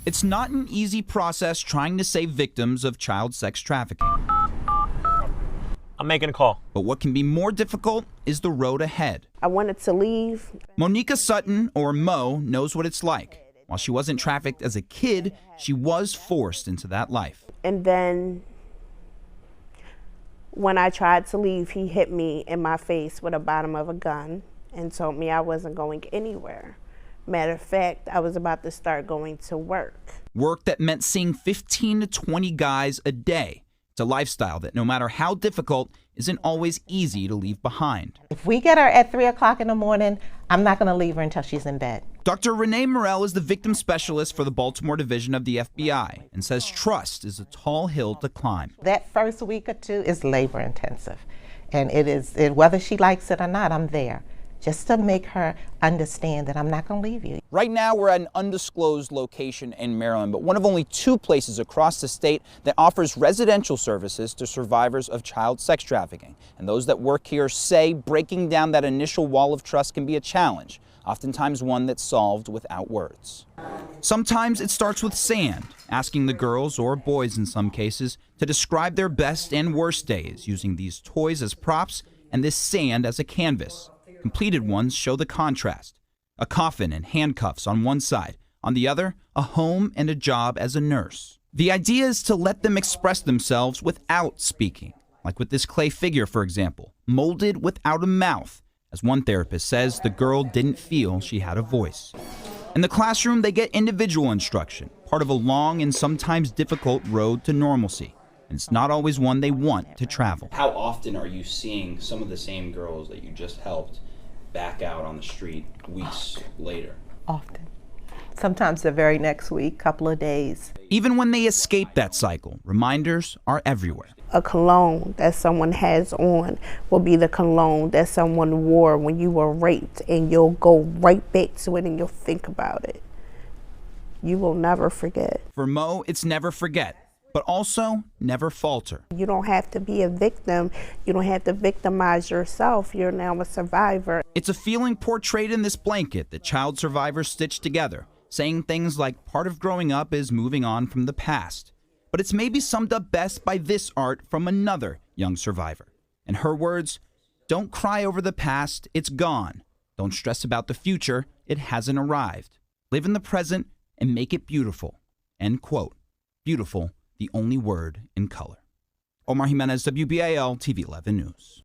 It's not an easy process trying to save victims of child sex trafficking. I'm making a call. But what can be more difficult is the road ahead. I wanted to leave. Monica Sutton, or Mo, knows what it's like. While she wasn't trafficked as a kid, she was forced into that life. And then when I tried to leave, he hit me in my face with the bottom of a gun and told me I wasn't going anywhere. Matter of fact, I was about to start going to work. Work that meant seeing 15 to 20 guys a day. It's a lifestyle that, no matter how difficult, isn't always easy to leave behind. If we get her at 3 o'clock in the morning, I'm not going to leave her until she's in bed. Dr. Renee Morell is the victim specialist for the Baltimore division of the FBI and says trust is a tall hill to climb. That first week or two is labor intensive. And whether she likes it or not, I'm there. Just to make her understand that I'm not going to leave you. Right now, we're at an undisclosed location in Maryland, but one of only 2 places across the state that offers residential services to survivors of child sex trafficking. And those that work here say breaking down that initial wall of trust can be a challenge, oftentimes one that's solved without words. Sometimes it starts with sand, asking the girls, or boys in some cases, to describe their best and worst days using these toys as props and this sand as a canvas. Completed ones show the contrast. A coffin and handcuffs on one side. On the other, a home and a job as a nurse. The idea is to let them express themselves without speaking. Like with this clay figure, for example, molded without a mouth. As one therapist says, the girl didn't feel she had a voice. In the classroom, they get individual instruction, part of a long and sometimes difficult road to normalcy. And it's not always one they want to travel. How often are you seeing some of the same girls that you just helped back out on the street weeks later? Often. Sometimes the very next week, couple of days. Even when they escape that cycle, reminders are everywhere. A cologne that someone has on will be the cologne that someone wore when you were raped, and you'll go right back to it and you'll think about it. You will never forget. For Mo, it's never forget, but also never falter. You don't have to be a victim. You don't have to victimize yourself. You're now a survivor. It's a feeling portrayed in this blanket that child survivors stitch together, saying things like part of growing up is moving on from the past. But it's maybe summed up best by this art from another young survivor. In her words, don't cry over the past, it's gone. Don't stress about the future, it hasn't arrived. Live in the present and make it beautiful. End quote. Beautiful, the only word in color. Omar Jimenez, WBAL-TV 11 News.